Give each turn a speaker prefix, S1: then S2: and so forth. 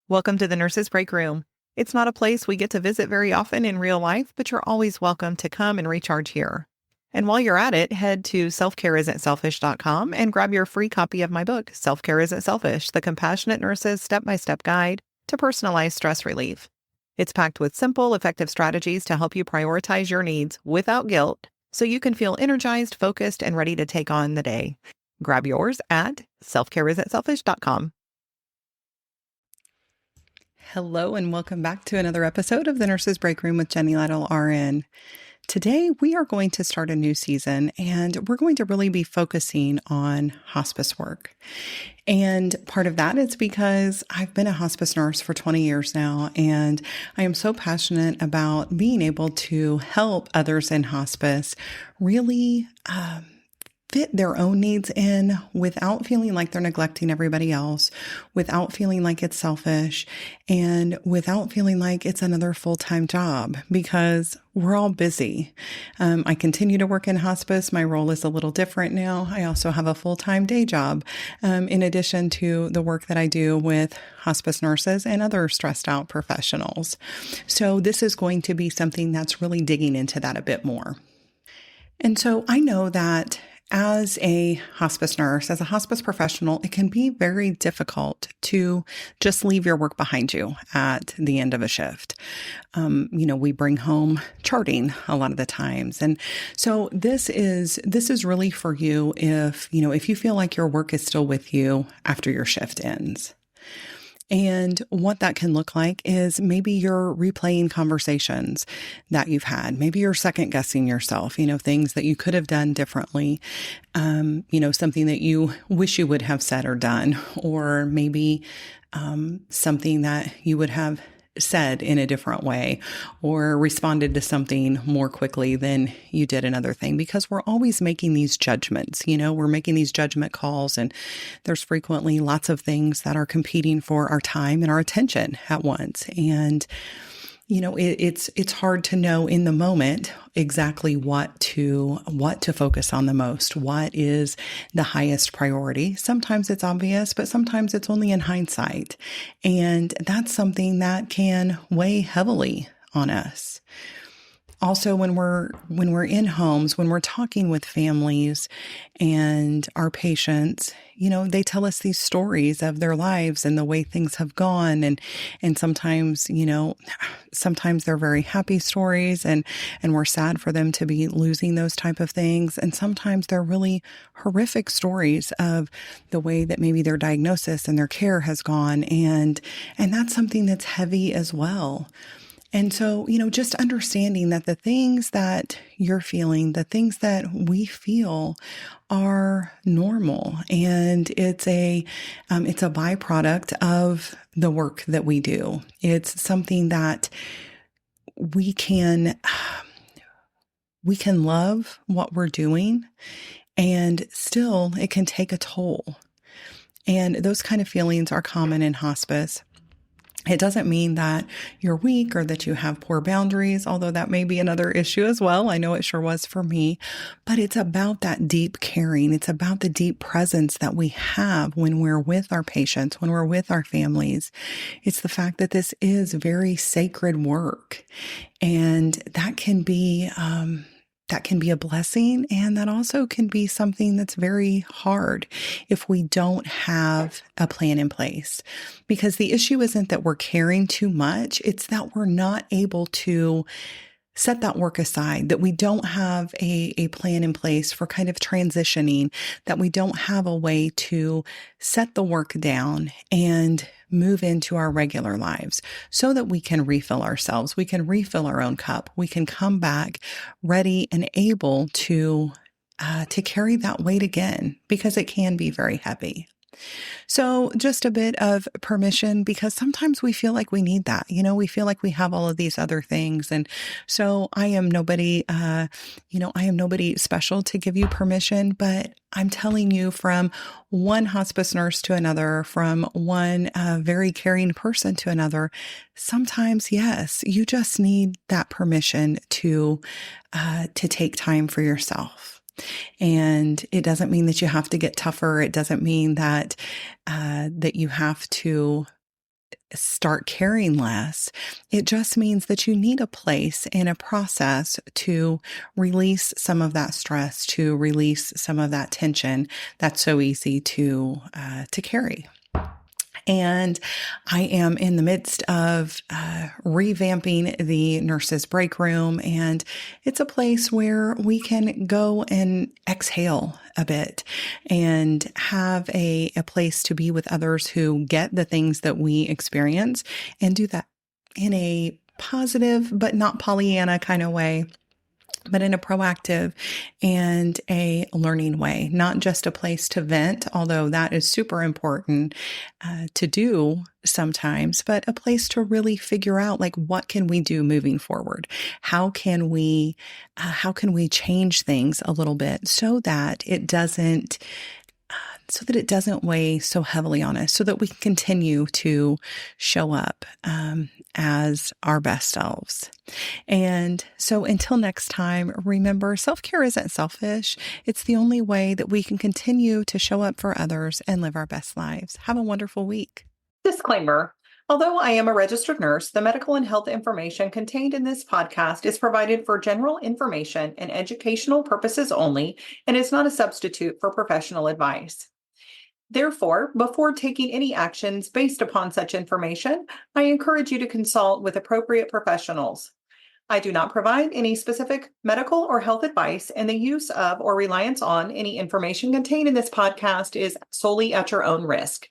S1: Welcome to the Nurses Breakroom. It's not a place we get to visit very often in real life, but you're always welcome to come and recharge here. And while you're at it, head to selfcareisn'tselfish.com and grab your free copy of my book, Self-Care Isn't Selfish, The Compassionate Nurse's Step-by-Step Guide to Personalized Stress Relief. It's packed with simple, effective strategies to help you prioritize your needs without guilt so you can feel energized, focused, and ready to take on the day. Grab yours at selfcareisn'tselfish.com. Hello and welcome back to another episode of the Nurses Breakroom with Jenny Lytle, RN. Today, we are going to start a new season and we're going to really be focusing on hospice work. And part of that is because I've been a hospice nurse for 20 years now, and I am so passionate about being able to help others in hospice really fit their own needs in without feeling like they're neglecting everybody else, without feeling like it's selfish, and without feeling like it's another full-time job, because we're all busy. I continue to work in hospice. My role is a little different now. I also have a full-time day job, in addition to the work that I do with hospice nurses and other stressed out professionals. So this is going to be something that's really digging into that a bit more. And so I know that as a hospice nurse, as a hospice professional, it can be very difficult to just leave your work behind you at the end of a shift. We bring home charting a lot of the times. And so this is really for you if you feel like your work is still with you after your shift ends. And what that can look like is maybe you're replaying conversations that you've had. Maybe you're second guessing yourself, things that you could have done differently, something that you wish you would have said or done, or maybe something that you would have said in a different way or responded to something more quickly than you did another thing, because we're always making these judgments, we're making these judgment calls, and there's frequently lots of things that are competing for our time and our attention at once. And it's hard to know in the moment exactly what to focus on the most. What is the highest priority? Sometimes it's obvious, but sometimes it's only in hindsight. And that's something that can weigh heavily on us. Also, when we're in homes, when we're talking with families and our patients, they tell us these stories of their lives and the way things have gone. And sometimes, sometimes they're very happy stories and we're sad for them to be losing those type of things. And sometimes they're really horrific stories of the way that maybe their diagnosis and their care has gone. And that's something that's heavy as well. And so, just understanding that the things that you're feeling, the things that we feel are normal, and it's a byproduct of the work that we do. It's something that we can love what we're doing, and still it can take a toll. And those kind of feelings are common in hospice. It doesn't mean that you're weak or that you have poor boundaries, although that may be another issue as well. I know it sure was for me, but it's about that deep caring. It's about the deep presence that we have when we're with our patients, when we're with our families. It's the fact that this is very sacred work, and that can be a blessing, and that also can be something that's very hard if we don't have a plan in place. Because the issue isn't that we're caring too much, it's that we're not able to set that work aside, that we don't have a plan in place for kind of transitioning, that we don't have a way to set the work down and move into our regular lives so that we can refill ourselves. We can refill our own cup. We can come back ready and able to carry that weight again, because it can be very heavy. So just a bit of permission, because sometimes we feel like we need that. We feel like we have all of these other things. And so I am nobody special to give you permission, but I'm telling you, from one hospice nurse to another, from one very caring person to another, sometimes, yes, you just need that permission to take time for yourself. And it doesn't mean that you have to get tougher. It doesn't mean that that you have to start caring less. It just means that you need a place and a process to release some of that stress, to release some of that tension that's so easy to carry. And I am in the midst of revamping the Nurses Breakroom, and it's a place where we can go and exhale a bit and have a place to be with others who get the things that we experience and do that in a positive but not Pollyanna kind of way, but in a proactive and a learning way, not just a place to vent, although that is super important to do sometimes, but a place to really figure out, like, what can we do moving forward? How can we change things a little bit so that it doesn't weigh so heavily on us, so that we can continue to show up as our best selves. And so until next time, remember, self-care isn't selfish. It's the only way that we can continue to show up for others and live our best lives. Have a wonderful week. Disclaimer. Although I am a registered nurse, the medical and health information contained in this podcast is provided for general information and educational purposes only and is not a substitute for professional advice. Therefore, before taking any actions based upon such information, I encourage you to consult with appropriate professionals. I do not provide any specific medical or health advice, and the use of or reliance on any information contained in this podcast is solely at your own risk.